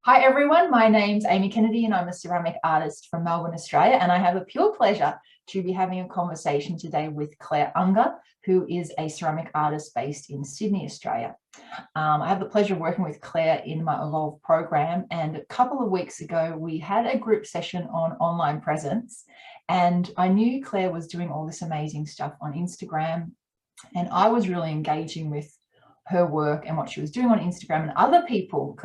Hi everyone, my name's Amy Kennedy and I'm a ceramic artist from Melbourne, Australia, and I have a pure pleasure to be having a conversation today with Clare Unger, who is a ceramic artist based in Sydney, Australia. I have the pleasure of working with Clare in my Evolve program, and a couple of weeks ago we had a group session on online presence, and I knew Clare was doing all this amazing stuff on Instagram, and I was really engaging with her work and what she was doing on Instagram, and other people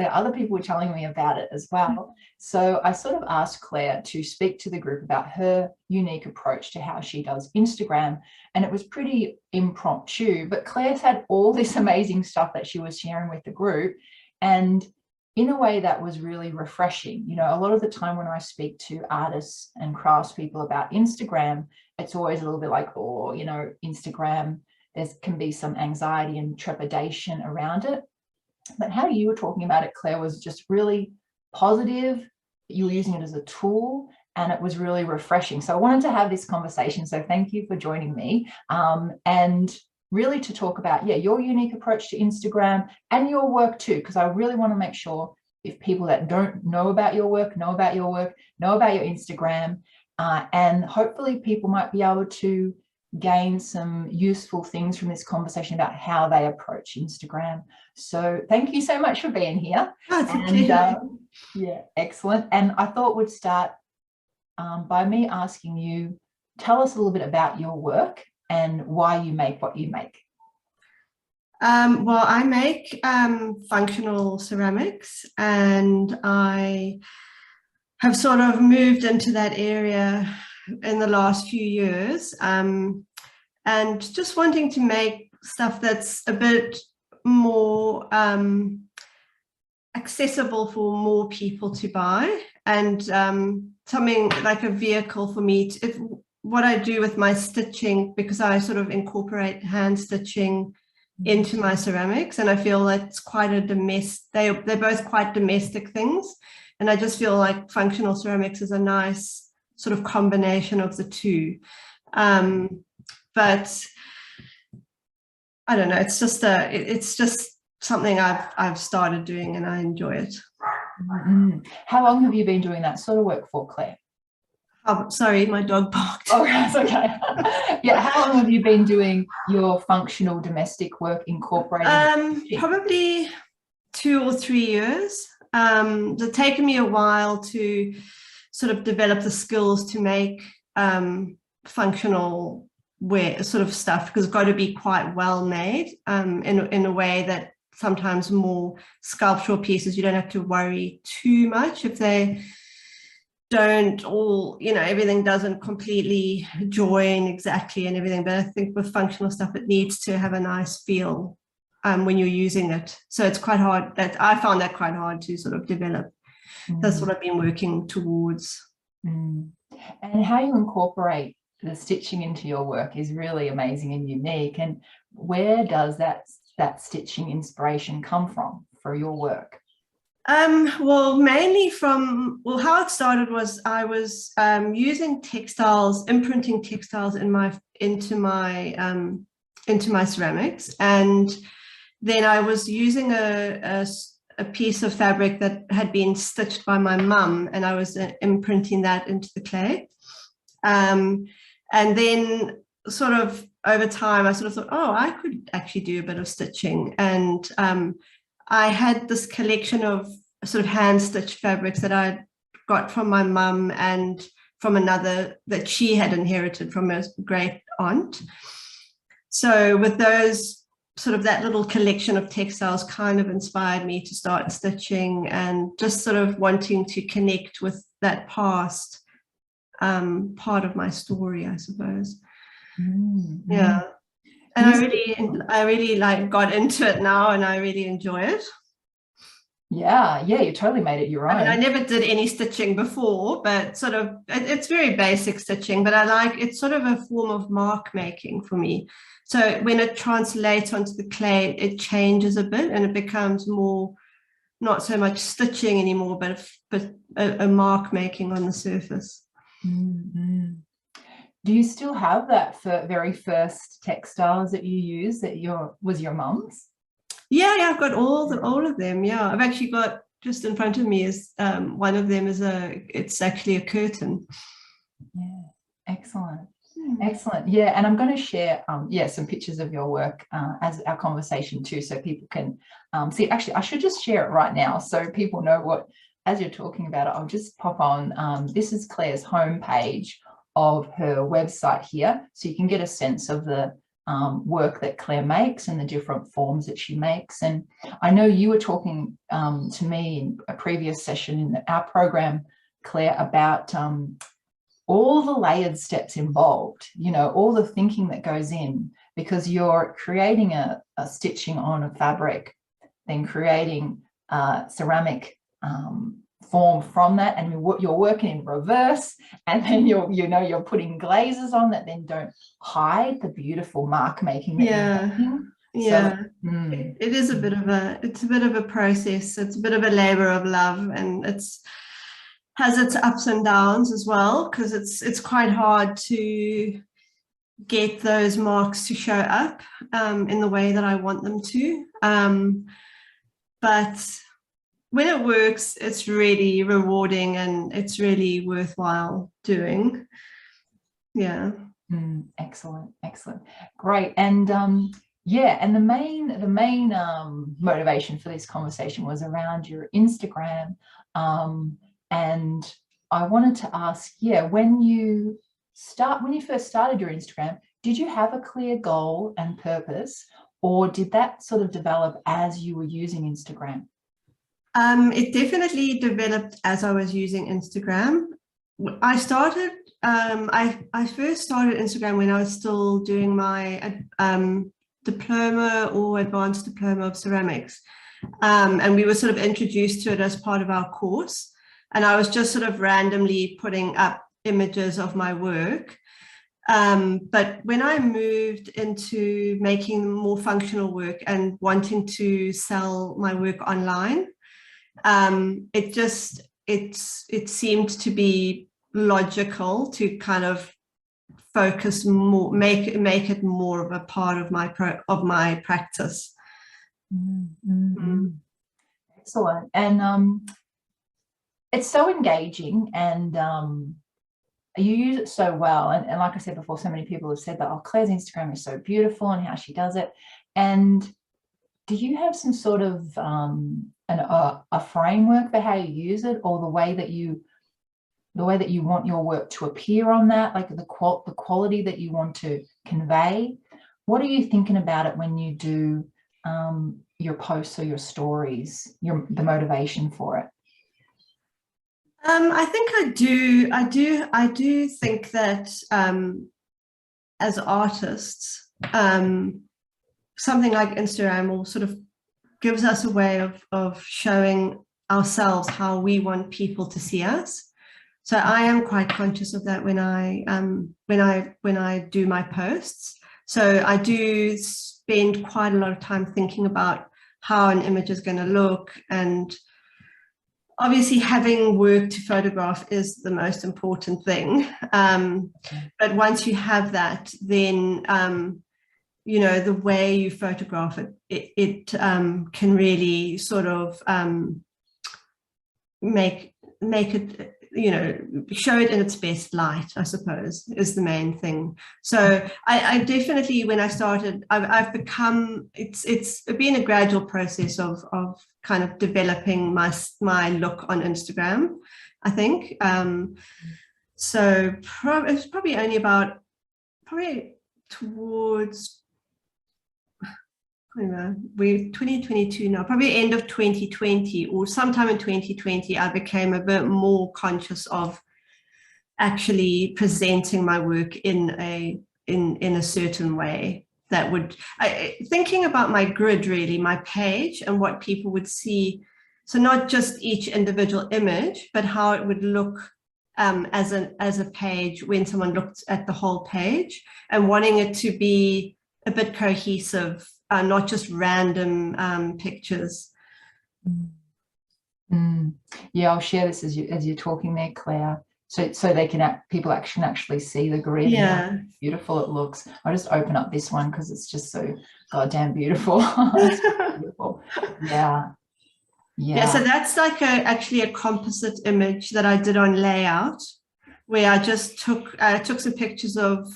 were telling me about it as well. So I sort of asked Clare to speak to the group about her unique approach to how she does Instagram, and it was pretty impromptu, but Claire's had all this amazing stuff that she was sharing with the group, and in a way that was really refreshing. You know, a lot of the time when I speak to artists and craftspeople about Instagram, it's always a little bit like, oh, you know, Instagram, there can be some anxiety and trepidation around it. But how you were talking about it, Clare, was just really positive. You were using it as a tool, and it was really refreshing. So I wanted to have this conversation. So thank you for joining me. And really to talk about, your unique approach to Instagram and your work too, because I really want to make sure if people that don't know about your work, know about your Instagram, and hopefully people might be able to gain some useful things from this conversation about how they approach Instagram. So thank you so much for being here. Yeah, excellent. And I thought we'd start by me asking you, tell us a little bit about your work and why you make what you make. Well, I make functional ceramics, and I have sort of moved into that area in the last few years, and just wanting to make stuff that's a bit more accessible for more people to buy, and something like a vehicle for me to, what I do with my stitching, because I sort of incorporate hand stitching into my ceramics, and I feel that's quite a they're both quite domestic things, and I just feel like functional ceramics is a nice sort of combination of the two. But I don't know, it's just something I've started doing, and I enjoy it. How long have you been doing that sort of work for, Clare? Oh, sorry, my dog barked. Oh, that's okay. Yeah, how long have you been doing your functional domestic work, incorporating? Probably 2 or 3 years. It's taken me a while to sort of develop the skills to make functional wear sort of stuff, because it's got to be quite well made in a way that sometimes more sculptural pieces, you don't have to worry too much if they don't all, you know, everything doesn't completely join exactly and everything. But I think with functional stuff, it needs to have a nice feel when you're using it. So it's quite hard. I found that quite hard to sort of develop. That's what I've been working towards. And how you incorporate the stitching into your work is really amazing and unique. And where does that stitching inspiration come from for your work? Well, mainly from, how it started was I was using textiles, imprinting textiles into my ceramics, and then I was using a piece of fabric that had been stitched by my mum, and I was imprinting that into the clay. And then sort of over time, I sort of thought, oh, I could actually do a bit of stitching. And I had this collection of sort of hand-stitched fabrics that I got from my mum and from another that she had inherited from a great aunt. So with those, sort of that little collection of textiles kind of inspired me to start stitching, and just sort of wanting to connect with that past part of my story, I suppose. Yeah. And I really like got into it now, and I really enjoy it. Yeah, you totally made it your own. I mean, I never did any stitching before, but sort of it's very basic stitching, but I like it's sort of a form of mark making for me. So when it translates onto the clay, it changes a bit, and it becomes more, not so much stitching anymore, but a mark making on the surface. Do you still have that very first textiles that you use that was your mum's? Yeah, I've got all of them. Yeah, I've actually got just in front of me is one of them is it's actually a curtain. Yeah, excellent. Excellent. Yeah, and I'm going to share some pictures of your work as our conversation too, so people can see. Actually, I should just share it right now so people know what, as you're talking about it, I'll just pop on. This is Clare's homepage of her website here, so you can get a sense of the work that Clare makes and the different forms that she makes. And I know you were talking to me in a previous session in our program, Clare, about all the layered steps involved, you know, all the thinking that goes in, because you're creating a stitching on a fabric, then creating ceramic form from that, and you're working in reverse, and then you're putting glazes on that then don't hide the beautiful mark making that you're making. Yeah, it is a bit of a process. It's a bit of a labor of love, and has its ups and downs as well, because it's quite hard to get those marks to show up in the way that I want them to. But when it works, it's really rewarding and it's really worthwhile doing. Yeah. Excellent, excellent, great. And yeah, and the main motivation for this conversation was around your Instagram. And I wanted to ask, when you first started your Instagram, did you have a clear goal and purpose, or did that sort of develop as you were using Instagram? It definitely developed as I was using Instagram. I started, I first started Instagram when I was still doing my diploma or advanced diploma of ceramics. And we were sort of introduced to it as part of our course. And I was just sort of randomly putting up images of my work. But when I moved into making more functional work and wanting to sell my work online, it seemed to be logical to kind of focus more, make it more of a part of my practice. Excellent. And it's so engaging, and you use it so well. And like I said before, so many people have said that, oh, Clare's Instagram is so beautiful and how she does it. And do you have some sort of a framework for how you use it, or the way that you want your work to appear on that, like the quality that you want to convey? What are you thinking about it when you do your posts or your stories, the motivation for it? I think I do think that as artists, something like Instagram will sort of gives us a way of showing ourselves how we want people to see us. So I am quite conscious of that when I do my posts. So I do spend quite a lot of time thinking about how an image is going to look, and obviously having work to photograph is the most important thing. But once you have that, then the way you photograph it can really sort of make it, show it in its best light, I suppose, is the main thing. So I definitely, when I started, I've become, it's been a gradual process of kind of developing my look on Instagram, I think. So it's probably only towards, we're 2022 now, probably end of 2020 or sometime in 2020, I became a bit more conscious of actually presenting my work in a certain way that would, thinking about my grid, really, my page, and what people would see. So not just each individual image, but how it would look as a page when someone looked at the whole page, and wanting it to be a bit cohesive, not just random pictures. Yeah, I'll share this as you're talking there, Clare, so people can actually see the grid. Yeah, and how beautiful it looks. I'll just open up this one because it's just so goddamn beautiful. It's beautiful. Yeah. Yeah, so that's like actually a composite image that I did on layout, where I just took some pictures of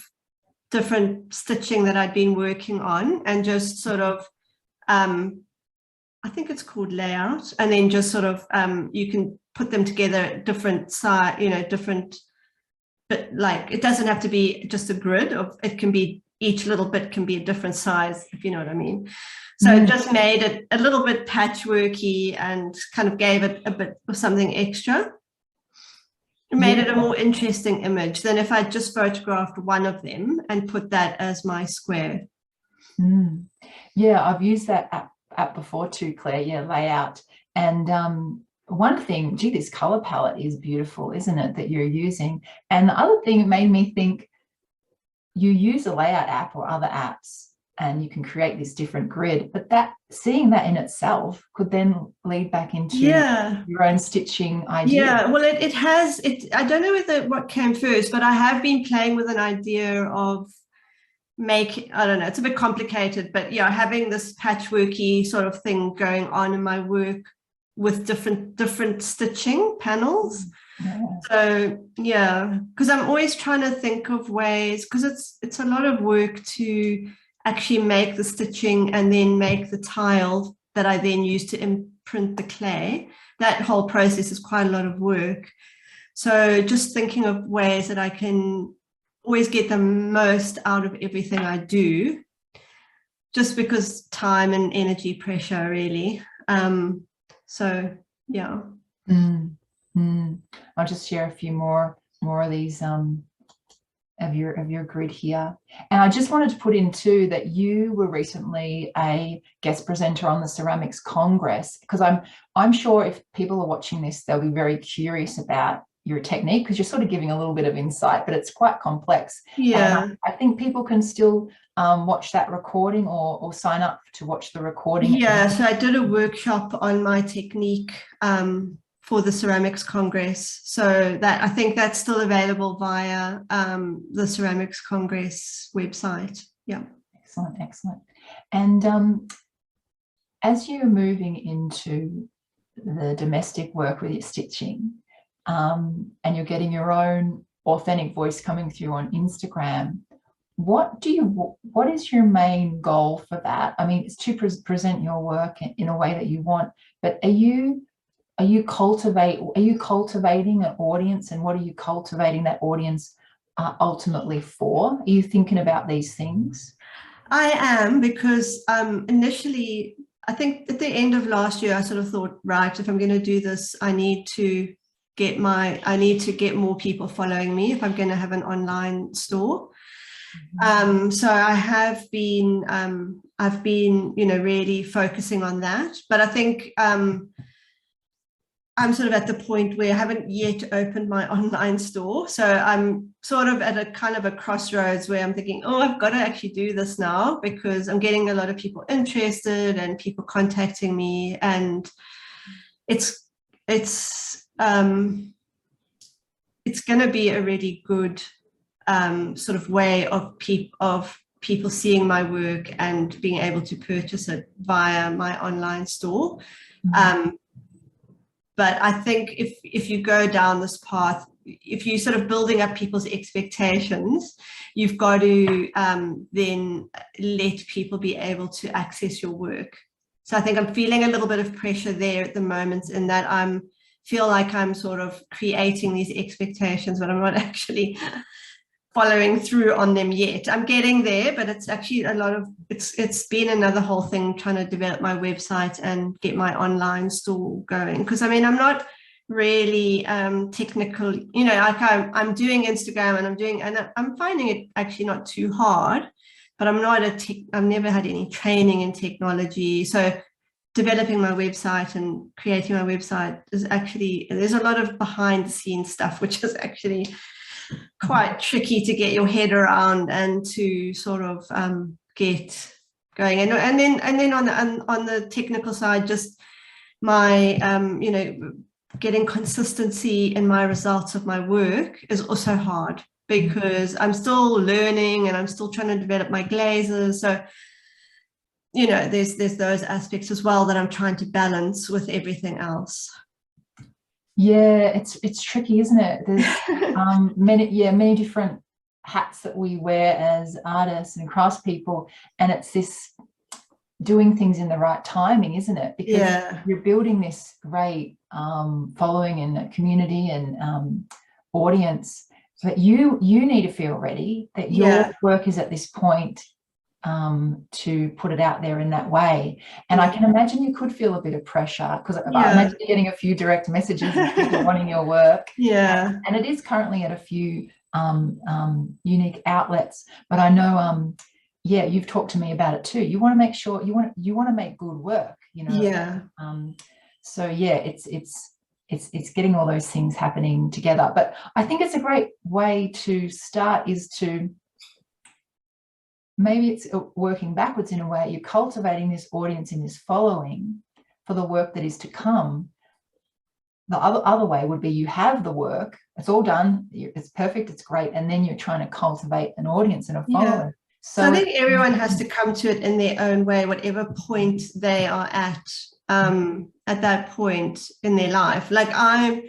different stitching that I'd been working on, and just sort of I think it's called layout, and then just sort of you can put them together at different size, different, but like it doesn't have to be just a grid of, it can be, each little bit can be a different size, if you know what I mean. So it just made it a little bit patchworky and kind of gave it a bit of something extra. It made it a more interesting image than if I just photographed one of them and put that as my square. Yeah, I've used that app before too, Claire. Yeah, layout. And one thing, gee, this color palette is beautiful, isn't it, that you're using? And the other thing, it made me think, you use a layout app or other apps and you can create this different grid, but that, seeing that in itself could then lead back into your own stitching idea. Yeah, well, it has, I don't know what came first, but I have been playing with an idea of I don't know, it's a bit complicated, but yeah, having this patchworky sort of thing going on in my work with different stitching panels. So yeah, because I'm always trying to think of ways, because it's a lot of work to actually make the stitching and then make the tile that I then use to imprint the clay. That whole process is quite a lot of work. So just thinking of ways that I can always get the most out of everything I do, just because time and energy pressure, really. So yeah. I'll just share a few more of these of your grid here. And I just wanted to put in too that you were recently a guest presenter on the Ceramics Congress, because I'm sure if people are watching this, they'll be very curious about your technique, because you're sort of giving a little bit of insight, but it's quite complex. Yeah. And I think people can still watch that recording or sign up to watch the recording. Yeah, so I did a workshop on my technique for the Ceramics Congress. So that, I think that's still available via the Ceramics Congress website. Yeah. Excellent, excellent. And as you're moving into the domestic work with your stitching, and you're getting your own authentic voice coming through on Instagram, what is your main goal for that? I mean, it's to present your work in a way that you want, but are you cultivating an audience, and what are you cultivating that audience ultimately for? Are you thinking about these things? I am, because initially, I think at the end of last year, I sort of thought, right, if I'm going to do this, I need to get more people following me if I'm going to have an online store. So I have been, I've been, really focusing on that. But I think I'm sort of at the point where I haven't yet opened my online store. So I'm sort of at a kind of a crossroads where I'm thinking, oh, I've got to actually do this now, because I'm getting a lot of people interested and people contacting me, and it's going to be a really good sort of way of people seeing my work and being able to purchase it via my online store. But I think if you go down this path, if you're sort of building up people's expectations, you've got to then let people be able to access your work. So I think I'm feeling a little bit of pressure there at the moment, in that feel like I'm sort of creating these expectations, but I'm not actually following through on them yet. I'm getting there, but it's actually it's been another whole thing trying to develop my website and get my online store going. Because I mean, I'm not really technical, like I'm doing Instagram and I'm finding it actually not too hard, but I've never had any training in technology. So developing my website and creating my website there's a lot of behind the scenes stuff, which is actually quite tricky to get your head around and to sort of get going. And then on the technical side, just my getting consistency in my results of my work is also hard, because I'm still learning and I'm still trying to develop my glazes. So you know, there's those aspects as well that I'm trying to balance with everything else. Yeah, it's tricky, isn't it? There's many different hats that we wear as artists and craftspeople, and it's this doing things in the right timing, isn't it? Because you're building this great following and community and audience, but you need to feel ready that your work is at this point to put it out there in that way. And I can imagine you could feel a bit of pressure, because I imagine you're getting a few direct messages of people wanting your work. And it is currently at a few unique outlets, but I know you've talked to me about it too. You want to make sure you want to make good work, you know. So it's getting all those things happening together. But I think it's a great way to start is to, maybe it's working backwards in a way. You're cultivating this audience and this following for the work that is to come. The other way would be you have the work, it's all done, it's perfect, it's great, and then you're trying to cultivate an audience and a following. So I think everyone has to come to it in their own way, whatever point they are at that point in their life. Like I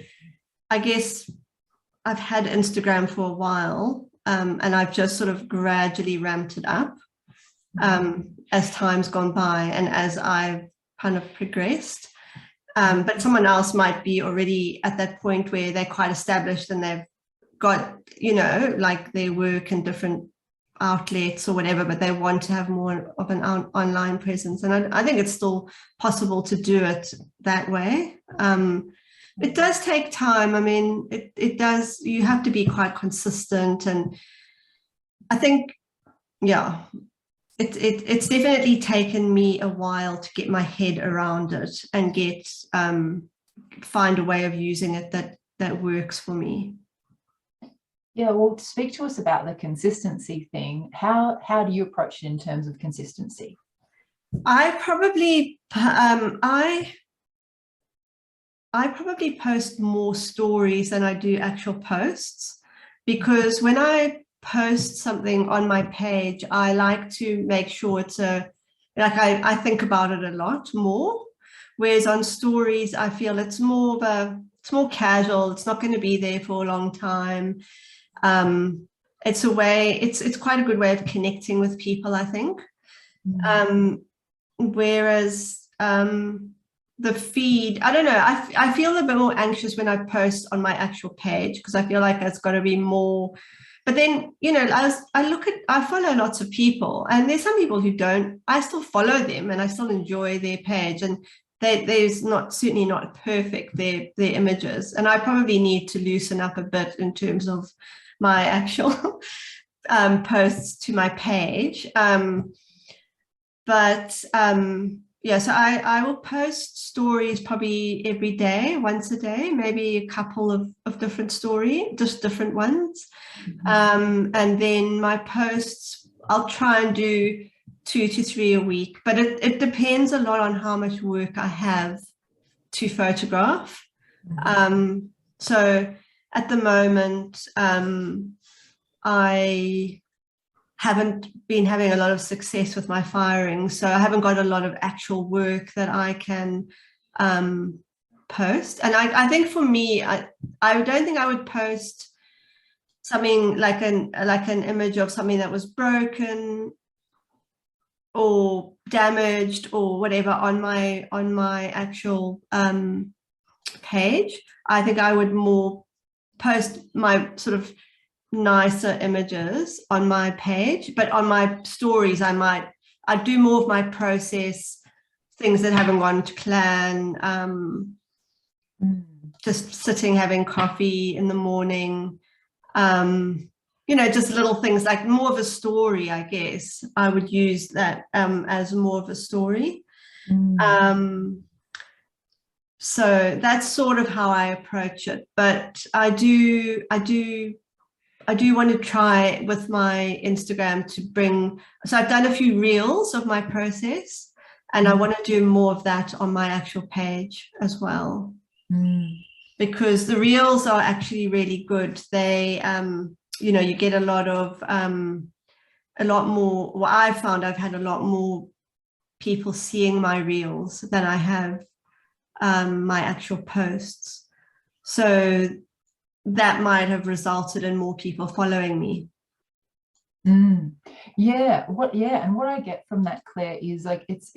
guess I've had Instagram for a while, and I've just sort of gradually ramped it up as time's gone by and as I've kind of progressed. But someone else might be already at that point where they're quite established and they've got, you know, like their work in different outlets or whatever, but they want to have more of an online presence. And I think it's still possible to do it that way. It does take time. I mean, it does, you have to be quite consistent. And I think, it's definitely taken me a while to get my head around it and find a way of using it that works for me. Yeah, well, speak to us about the consistency thing. How do you approach it in terms of consistency? I probably post more stories than I do actual posts, because when I post something on my page, I like to make sure it's I think about it a lot more, whereas on stories I feel it's more casual. It's not going to be there for a long time. It's quite a good way of connecting with people, I think. Whereas the feed, I don't know, I feel a bit more anxious when I post on my actual page, because I feel like it's got to be more. But then, you know, I follow lots of people, and there's some people who don't. I still follow them and I still enjoy their page, and there's certainly not perfect their images, and I probably need to loosen up a bit in terms of my actual posts to my page. So I will post stories probably every day, once a day, maybe a couple of different stories, just different ones. And then my posts, I'll try and do 2 to 3 a week, but it depends a lot on how much work I have to photograph. So at the moment, I haven't been having a lot of success with my firing, so I haven't got a lot of actual work that I can post. And I think for me, I don't think I would post something like an image of something that was broken or damaged or whatever on my actual page. I think I would more post my sort of nicer images on my page, but on my stories I do more of my process, things that haven't gone to plan, just sitting having coffee in the morning, you know, just little things, like more of a story. I guess I would use that as more of a story. So that's sort of how I approach it. But I do want to try with my Instagram to bring, so I've done a few reels of my process, and I want to do more of that on my actual page as well. Because the reels are actually really good. They, you know, you get a lot more, what I've found, I've had a lot more people seeing my reels than I have my actual posts. So that might have resulted in more people following me. Yeah, and what I get from that, Claire, is like it's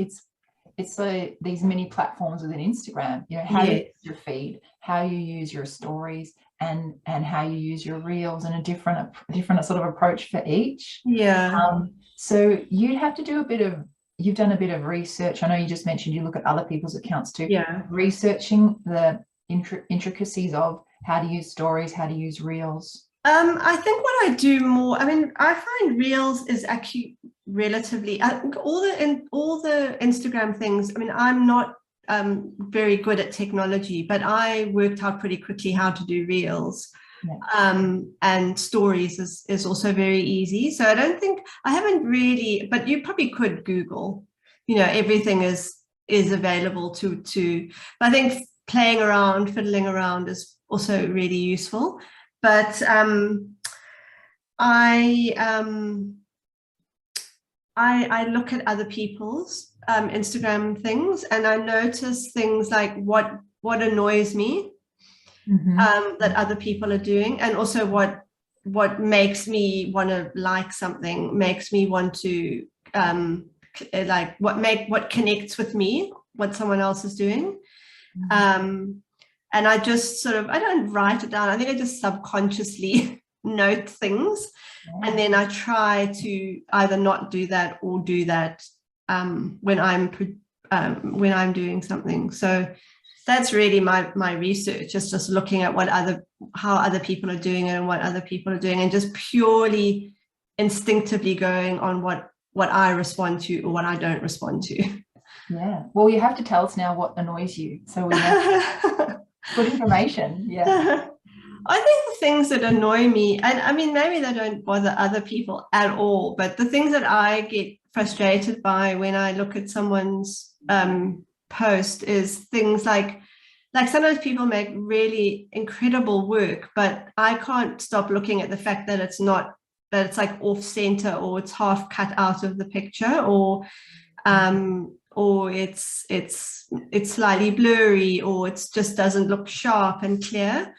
so these mini platforms within Instagram, you know, how you use your feed, how you use your stories, and how you use your reels, and a different sort of approach for each. So you'd have to do you've done a bit of research. I know you just mentioned you look at other people's accounts too. Researching the intricacies of how to use stories, how to use reels. I think what I do more, I mean, I find reels is actually relatively, all the Instagram things, I mean, I'm not very good at technology, but I worked out pretty quickly how to do reels. And stories is also very easy. So I don't think, I haven't really, but you probably could Google, you know, everything is available to, I think playing around, fiddling around is also really useful. But I look at other people's Instagram things, and I notice things like what annoys me that other people are doing, and also what makes me want to like something, makes me want to like what connects with me, what someone else is doing. And I just sort of, I don't write it down. I think I just subconsciously note things. And then I try to either not do that or do that when I'm doing something. So that's really my research, is just looking at how other people are doing it and what other people are doing, and just purely instinctively going on what I respond to or what I don't respond to. Yeah. Well, you have to tell us now what annoys you, so we have good information. I think the things that annoy me, and I mean, maybe they don't bother other people at all, but the things that I get frustrated by when I look at someone's post is things like sometimes people make really incredible work, but I can't stop looking at the fact that it's like off center, or it's half cut out of the picture, or it's slightly blurry, or it just doesn't look sharp and clear.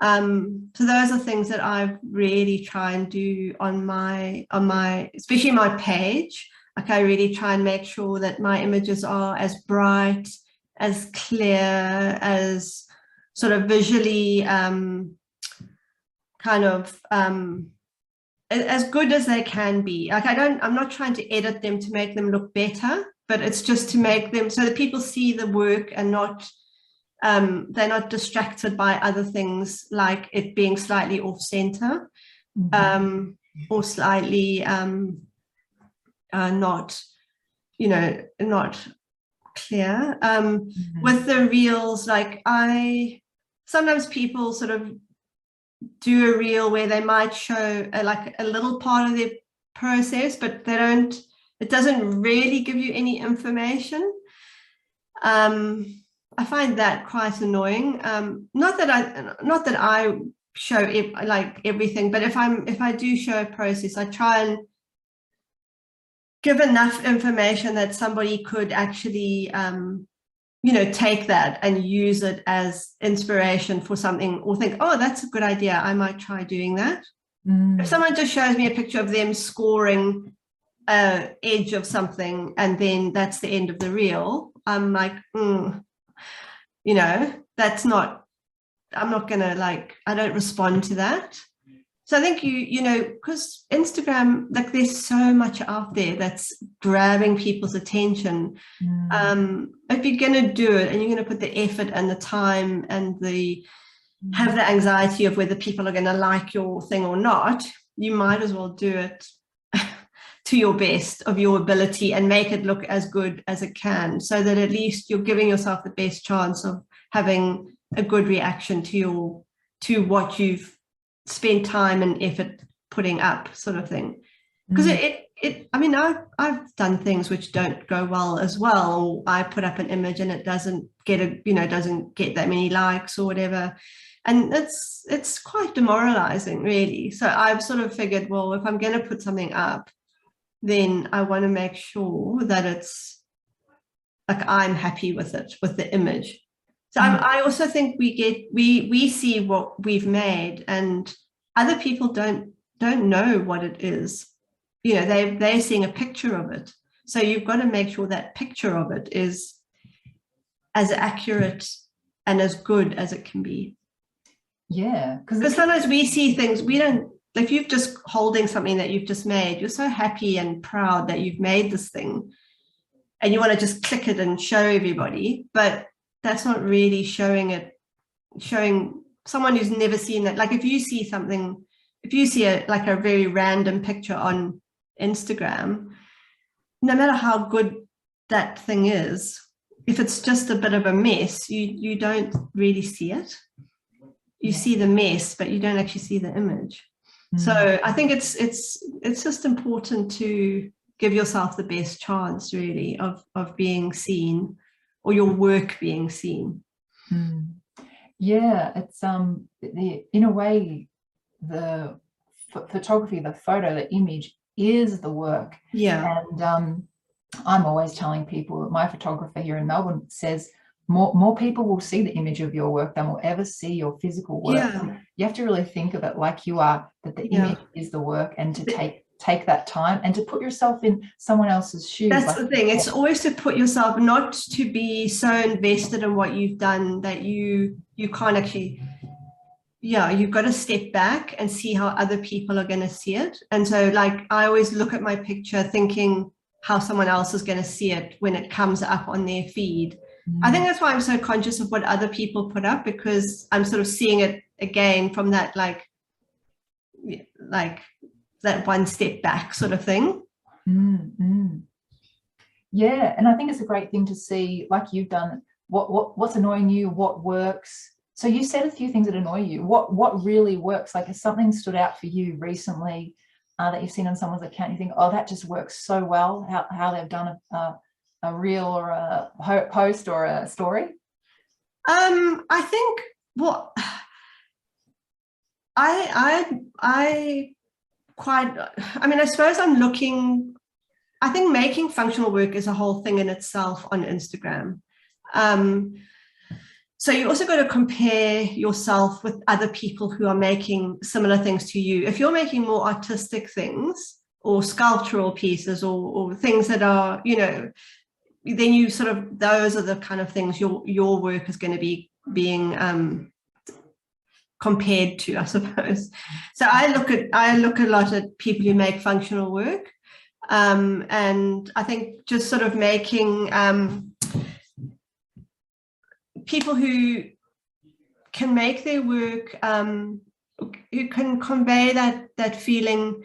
So those are things that I really try and do on my especially my page. Like, I really try and make sure that my images are as bright, as clear, as sort of visually kind of as good as they can be. Like, I'm not trying to edit them to make them look better, but it's just to make them so that people see the work and not they're not distracted by other things, like it being slightly off center, or slightly not, you know, not clear. With the reels, like, sometimes people sort of do a reel where they might show like a little part of their process, but it doesn't really give you any information. I find that quite annoying. Not that I show like everything, but if I do show a process, I try and give enough information that somebody could actually you know, take that and use it as inspiration for something, or think, oh, that's a good idea, I might try doing that. If someone just shows me a picture of them scoring an edge of something and then that's the end of the reel, I'm like, you know, I'm not gonna, like, I don't respond to that. So I think you know, because Instagram, like, there's so much out there that's grabbing people's attention. If you're going to do it and you're going to put the effort and the time and have the anxiety of whether people are going to like your thing or not, you might as well do it to your best of your ability and make it look as good as it can, so that at least you're giving yourself the best chance of having a good reaction to what you've spent time and effort putting up, sort of thing. Because I mean, I've done things which don't go well as well, or I put up an image and it doesn't get that many likes or whatever, and it's quite demoralizing, really. So I've sort of figured, well, if I'm going to put something up, then I want to make sure that it's like I'm happy with it, with the image. So Mm. I also think we see what we've made, and other people don't know what it is. You know, they're seeing a picture of it. So you've got to make sure that picture of it is as accurate and as good as it can be. Yeah, because sometimes we see things we don't. If you're just holding something that you've just made, you're so happy and proud that you've made this thing, and you want to just click it and show everybody, but that's not really showing someone who's never seen it. Like if you see something, if you see like a very random picture on Instagram, no matter how good that thing is, if it's just a bit of a mess, you don't really see it. You see the mess, but you don't actually see the image. So I think it's just important to give yourself the best chance, really, of being seen, or your work being seen. Yeah, it's in a way, the photography, the photo, the image is the work. Yeah. And I'm always telling people that my photographer here in Melbourne says more people will see the image of your work than will ever see your physical work. Yeah. You have to really think of it like you are, that the image is the work, and to take that time and to put yourself in someone else's shoes. That's like the thing. It's always to put yourself, not to be so invested in what you've done that you can't actually, you've got to step back and see how other people are going to see it. And so like I always look at my picture thinking how someone else is going to see it when it comes up on their feed. I think that's why I'm so conscious of what other people put up, because I'm sort of seeing it again from that like that one step back sort of thing. Yeah, and I think it's a great thing to see, like you've done, what's annoying you, what works. So you said a few things that annoy you. What really works? Like, has something stood out for you recently that you've seen on someone's account? You think, oh, that just works so well. How they've done a reel or a post or a story. I think what I suppose I'm looking. I think making functional work is a whole thing in itself on Instagram. So you also got to compare yourself with other people who are making similar things to you. If you're making more artistic things or sculptural pieces or things that are, then you sort of, those are the kind of things your work is going to be being compared to, I suppose. So I look a lot at people who make functional work. And I think just sort of making people who can make their work, who can convey that feeling,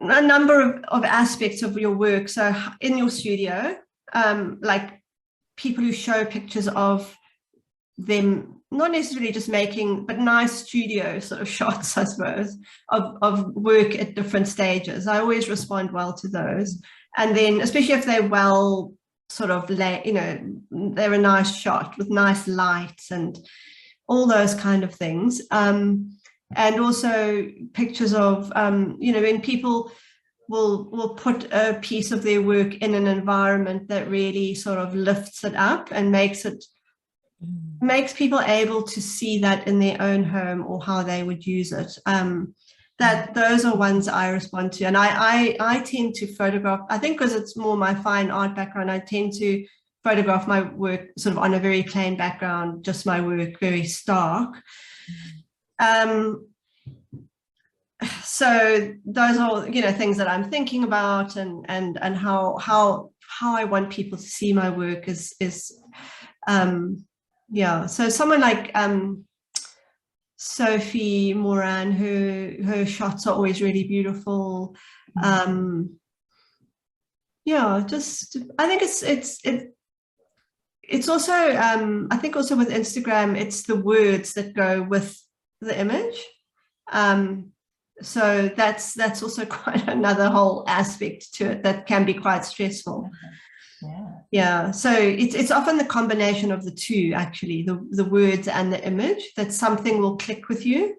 a number of aspects of your work. So in your studio, like people who show pictures of them, not necessarily just making, but nice studio sort of shots, I suppose, of work at different stages. I always respond well to those. And then, especially if they're well sort of, they're a nice shot with nice lights and all those kind of things. And also pictures of, when people will put a piece of their work in an environment that really sort of lifts it up and makes people able to see that in their own home or how they would use it. That those are ones I respond to. And I tend to photograph, I think because it's more my fine art background, I tend to photograph my work sort of on a very plain background, just my work very stark. So those are, things that I'm thinking about and how I want people to see my work is so someone like Sophie Moran, her shots are always really beautiful. I think it's also I think also with Instagram, it's the words that go with the image. So that's also quite another whole aspect to it that can be quite stressful. Yeah, so it's often the combination of the two, actually, the words and the image, that something will click with you.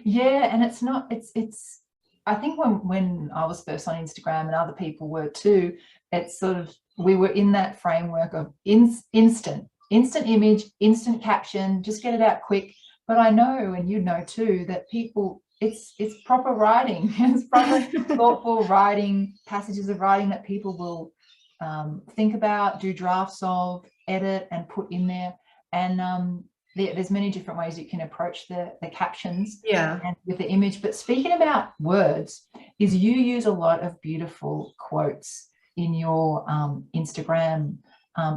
Yeah, and it's I think when I was first on Instagram and other people were too, it's sort of, we were in that framework of instant image, instant caption, just get it out quick. But I know, and you know too, that people, it's proper writing, it's proper thoughtful writing, passages of writing that people will think about, do drafts of, edit and put in there. And there's many different ways you can approach the captions, yeah, and with the image. But speaking about words, is you use a lot of beautiful quotes in your Instagram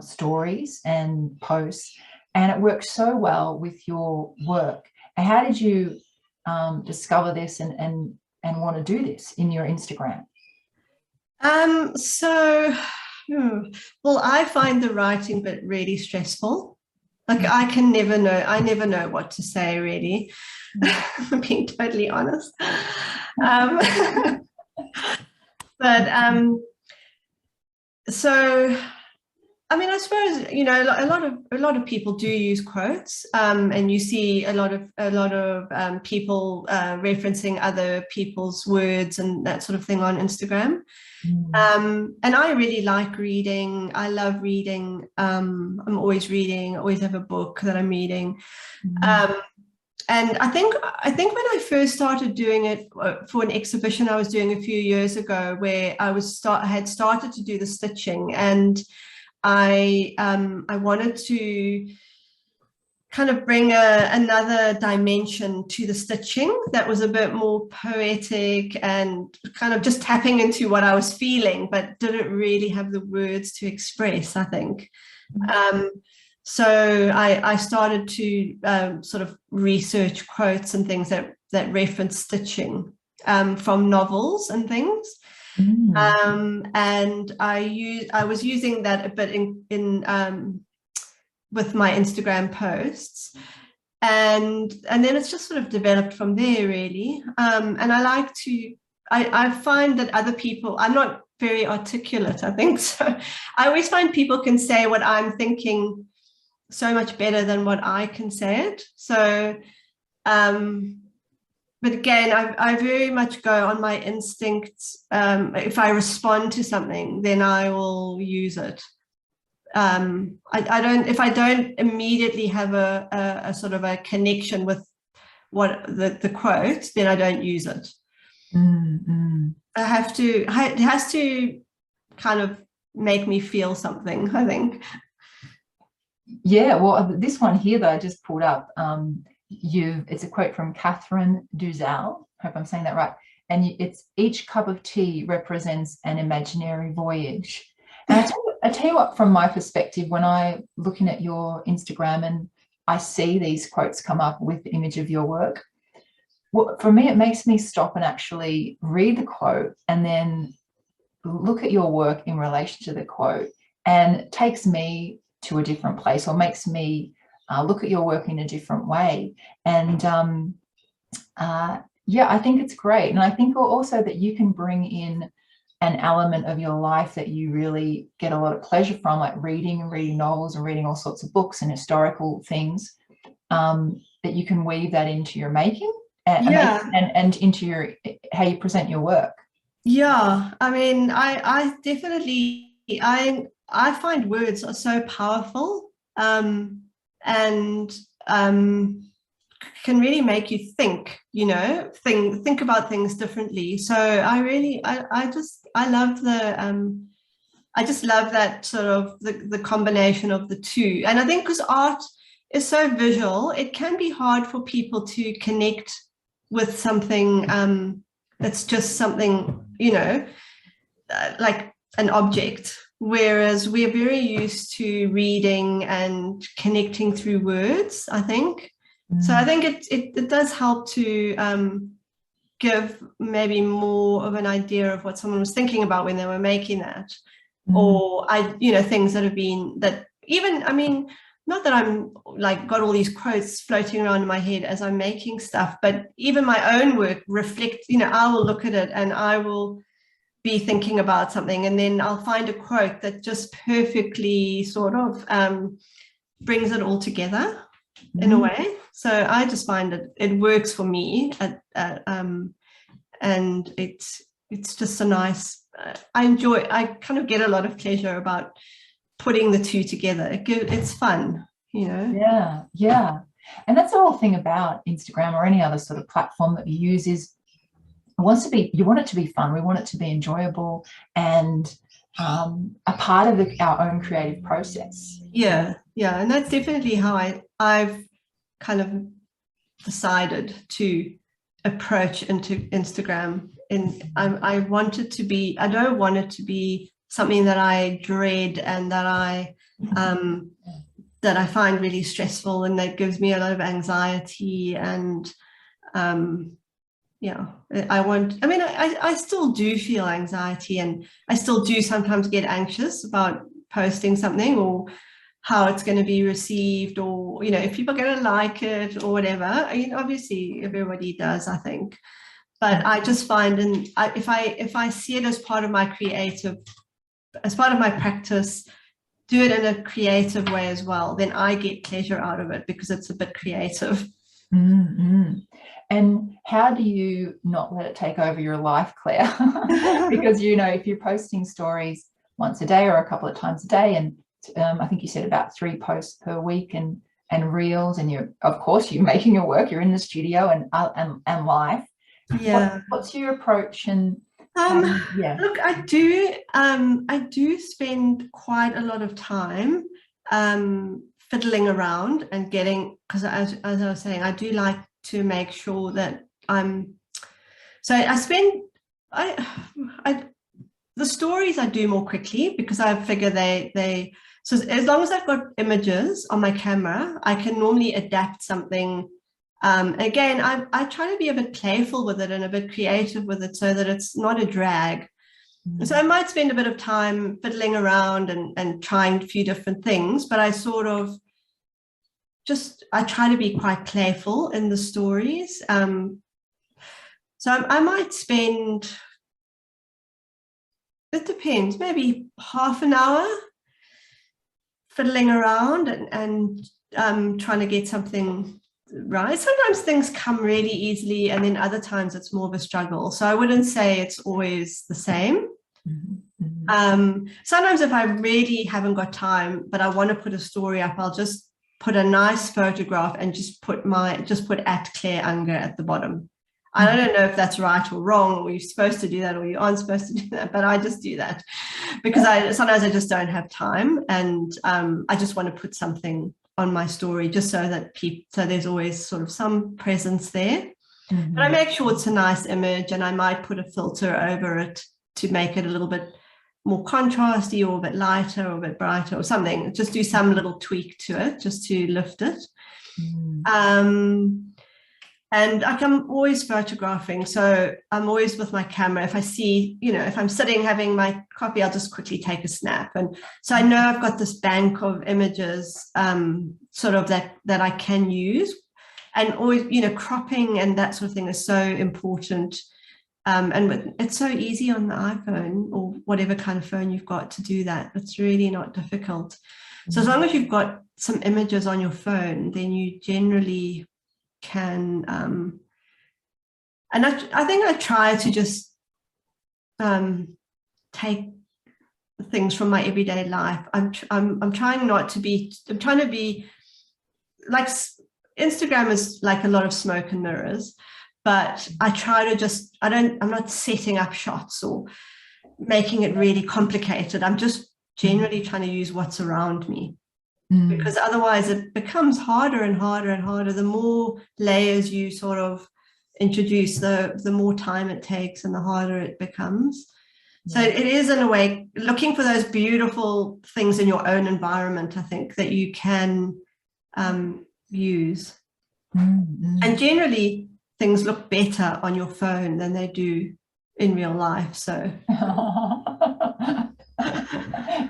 stories and posts, and it works so well with your work. And how did you discover this and want to do this in your Instagram? Well, I find the writing bit really stressful. Like I never know what to say, really. I'm being totally honest. So I mean, I suppose, you know, a lot of people do use quotes, and you see a lot of people referencing other people's words and that sort of thing on Instagram. And I really like reading. I love reading. I'm always reading. I always have a book that I'm reading. And I think when I first started doing it for an exhibition I was doing a few years ago, where I had started to do the stitching, and I wanted to kind of bring another dimension to the stitching that was a bit more poetic and kind of just tapping into what I was feeling, but didn't really have the words to express, I think. So I started to sort of research quotes and things that reference stitching from novels and things. And I was using that a bit in with my Instagram posts, and then it's just sort of developed from there, really. And I find that other people, I'm not very articulate, I think, so I always find people can say what I'm thinking so much better than what I can say it. So but again, I very much go on my instincts. If I respond to something, then I will use it. If I don't immediately have a sort of a connection with what the quote, then I don't use it. It has to kind of make me feel something, I think. Yeah, well, this one here that I just pulled up, it's a quote from Catherine Duzal. Hope I'm saying that right. And it's, each cup of tea represents an imaginary voyage. And I tell you what, from my perspective, when I looking at your Instagram and I see these quotes come up with the image of your work, well, for me, it makes me stop and actually read the quote and then look at your work in relation to the quote, and it takes me to a different place, or makes me look at your work in a different way. And yeah, I think it's great. And I think also that you can bring in an element of your life that you really get a lot of pleasure from, like reading novels and reading all sorts of books and historical things, that you can weave that into your making and into your how you present your work. Yeah, I mean, I definitely I find words are so powerful, and can really make you think, you know, think about things differently. So I just love that sort of the combination of the two. And I think because art is so visual, it can be hard for people to connect with something that's just something, you know, like an object. Whereas we're very used to reading and connecting through words, I think. So I think it does help to give maybe more of an idea of what someone was thinking about when they were making that. Or things that have been, that even, I mean, not that I'm like got all these quotes floating around in my head as I'm making stuff, but even my own work reflects, you know, I will look at it and I will be thinking about something, and then I'll find a quote that just perfectly sort of brings it all together in a way. So I just find it works for me, and and it's just a nice, I kind of get a lot of pleasure about putting the two together. It's fun, you know. Yeah. And that's the whole thing about Instagram or any other sort of platform that you use is you want it to be fun. We want it to be enjoyable and a part of our own creative process. Yeah, and that's definitely how I've kind of decided to approach into Instagram. And I want it to be, I don't want it to be something that I dread and that I find really stressful and that gives me a lot of anxiety. And I still do feel anxiety, and I still do sometimes get anxious about posting something or how it's going to be received, or, you know, if people are going to like it or whatever. I mean, obviously everybody does, I think, but I just find, if I see it as part of my practice, do it in a creative way as well, then I get pleasure out of it because it's a bit creative. Mm-hmm. And how do you not let it take over your life, Claire? Because, you know, if you're posting stories once a day or a couple of times a day, and I think you said about 3 posts per week and reels, and you're making your work, you're in the studio and live. Yeah. What's your approach? And look, I do spend quite a lot of time fiddling around and getting, because as I was saying, I do like to make sure that the stories I do more quickly, because I figure so as long as I've got images on my camera, I can normally adapt something. Again, I try to be a bit playful with it and a bit creative with it so that it's not a drag. So I might spend a bit of time fiddling around and trying a few different things, but I sort of I try to be quite playful in the stories. So I might spend, it depends, maybe half an hour fiddling around and trying to get something right. Sometimes things come really easily, and then other times it's more of a struggle. So I wouldn't say it's always the same. Sometimes if I really haven't got time, but I want to put a story up, I'll just put a nice photograph and just put at Clare Unger at the bottom. I don't know if that's right or wrong, or you're supposed to do that or you aren't supposed to do that, but I just do that because sometimes I just don't have time, and I just want to put something on my story just so that so there's always sort of some presence there. But I make sure it's a nice image, and I might put a filter over it to make it a little bit more contrasty or a bit lighter or a bit brighter or something. Just do some little tweak to it just to lift it. And I'm always photographing, so I'm always with my camera. If I see, you know, if I'm sitting having my coffee, I'll just quickly take a snap. And so I know I've got this bank of images sort of that I can use. And always, you know, cropping and that sort of thing is so important. And it's so easy on the iPhone or whatever kind of phone you've got to do that. It's really not difficult. So as long as you've got some images on your phone, then you generally can, and I think I try to just take things from my everyday life. I'm trying to be like, Instagram is like a lot of smoke and mirrors, but I try to I'm not setting up shots or making it really complicated. I'm just generally trying to use what's around me. Because otherwise it becomes harder and harder and harder. The more layers you sort of introduce, the more time it takes and the harder it becomes. So it is, in a way, looking for those beautiful things in your own environment, I think, that you can use. And generally things look better on your phone than they do in real life. So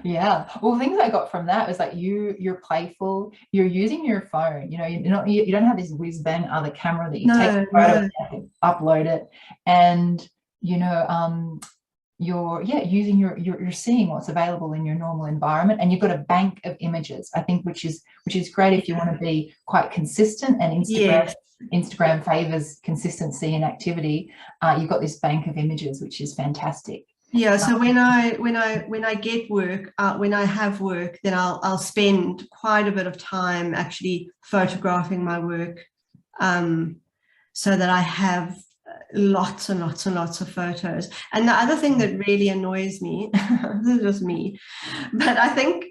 yeah, well, things I got from that was like you're playful, you're using your phone, you know, you don't have this whiz bang other camera that you take a photo and upload it. And you know, you're seeing what's available in your normal environment, and you've got a bank of images, I think, which is great if you want to be quite consistent, and Instagram favors consistency and activity. You've got this bank of images, which is fantastic. Yeah, so when I get work, when I have work, then I'll spend quite a bit of time actually photographing my work, so that I have lots and lots and lots of photos. And the other thing that really annoys me, this is just me, but I think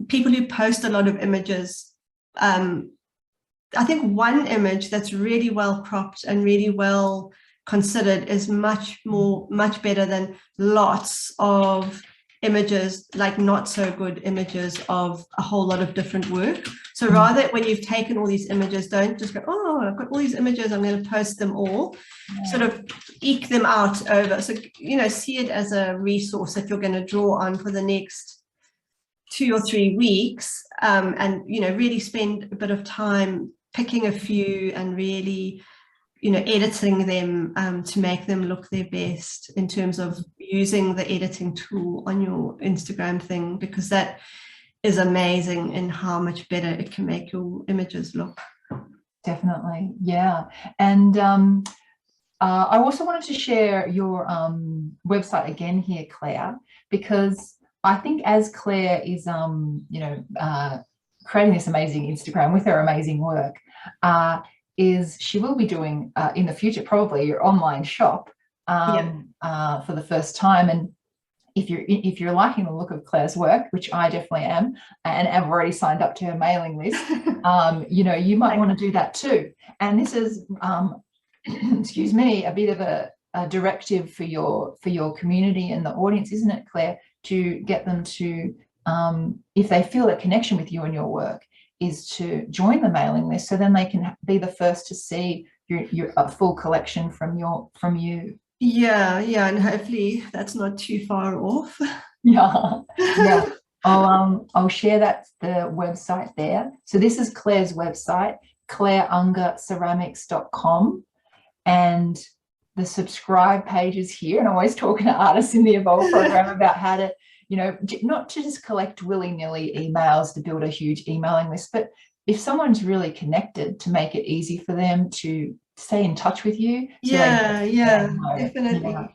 people who post a lot of images, I think one image that's really well cropped and really well considered is much better than lots of images, like not so good images of a whole lot of different work. So rather, when you've taken all these images, don't just go, oh, I've got all these images, I'm going to post them all. Sort of eke them out over. So, see it as a resource that you're going to draw on for the next 2 or 3 weeks, and really spend a bit of time picking a few and really editing them to make them look their best, in terms of using the editing tool on your Instagram thing, because that is amazing in how much better it can make your images look. Definitely, yeah. And I also wanted to share your website again here, Claire, because I think as Claire is creating this amazing Instagram with her amazing work, is she will be doing in the future probably your online shop for the first time. And if you're liking the look of Claire's work, which I definitely am, and have already signed up to her mailing list, you might want to do that too. And this is excuse me, a bit of a directive for your community and the audience, isn't it, Claire, to get them to, if they feel a connection with you and your work, is to join the mailing list, so then they can be the first to see your full collection from you. Yeah, and hopefully that's not too far off. Yeah. I'll share the website there. So this is Claire's website, clareungerceramics.com, and the subscribe page is here. And I'm always talking to artists in the Evolve program about how to, not to just collect willy-nilly emails to build a huge emailing list, but if someone's really connected, to make it easy for them to stay in touch with you. So definitely. Yeah.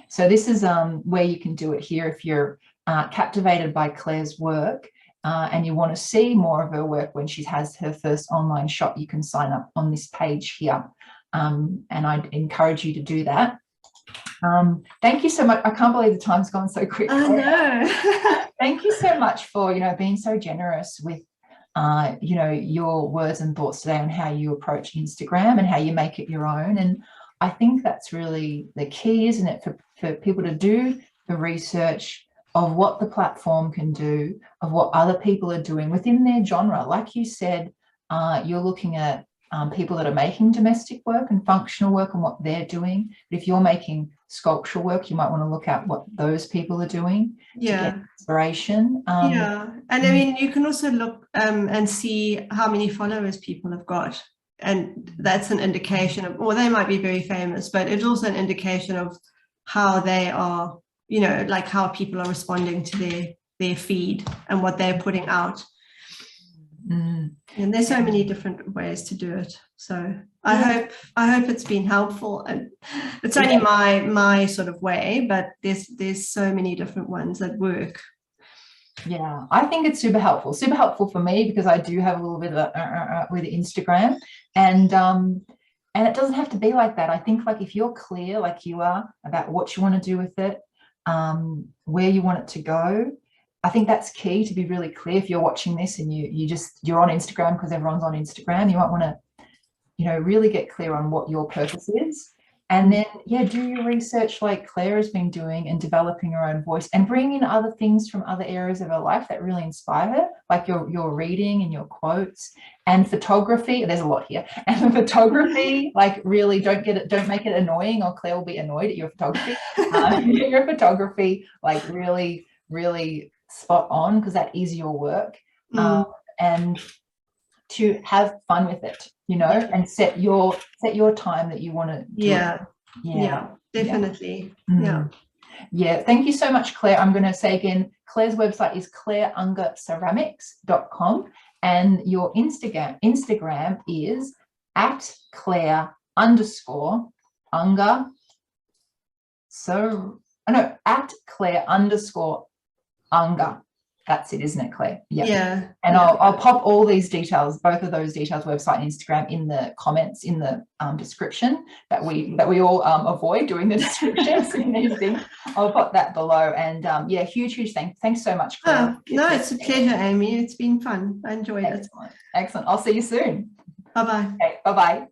So this is where you can do it here. If you're captivated by Claire's work and you want to see more of her work when she has her first online shop, you can sign up on this page here. And I'd encourage you to do that. Thank you so much. I can't believe the time's gone so quick. I know. Thank you so much for being so generous with your words and thoughts today on how you approach Instagram and how you make it your own. And I think that's really the key, isn't it, for people to do the research of what the platform can do, of what other people are doing within their genre. Like you said, you're looking at people that are making domestic work and functional work and what they're doing. But if you're making sculptural work, you might want to look at what those people are doing to get inspiration. And I mean, you can also look and see how many followers people have got. And that's an indication of, or they might be very famous, but it's also an indication of how they are, like how people are responding to their feed and what they're putting out. And there's so many different ways to do it. So I hope it's been helpful, and it's only my sort of way, but there's so many different ones that work. Yeah, I think it's super helpful for me, because I do have a little bit of with Instagram, and it doesn't have to be like that. I think, like, if you're clear, like you are, about what you want to do with it, where you want it to go, I think that's key, to be really clear. If you're watching this and you're on Instagram because everyone's on Instagram, you might want to, really get clear on what your purpose is. And then, do your research like Claire has been doing, and developing her own voice, and bring in other things from other areas of her life that really inspire her, like your reading and your quotes, and photography. There's a lot here. And photography, like, really don't make it annoying, or Claire will be annoyed at your photography. Your photography, like, really, really spot on, because that is your work. And to have fun with it, and set your time that you want to do. Yeah, definitely. Yeah, thank you so much, Claire. I'm going to say again, Claire's website is clareungerceramics.com, and your Instagram is at Clare_Unger. So, no, at Clare_Unger. That's it, isn't it, Claire? Yep. Yeah. And yeah. I'll pop all these details, both of those details, website and Instagram, in the comments in the description that we all avoid doing the descriptions and anything. I'll pop that below. And yeah, huge thanks so much, Claire. No, it's a pleasure, Amy. It's been fun. I enjoyed it. Excellent. I'll see you soon. Bye-bye. Okay, bye-bye.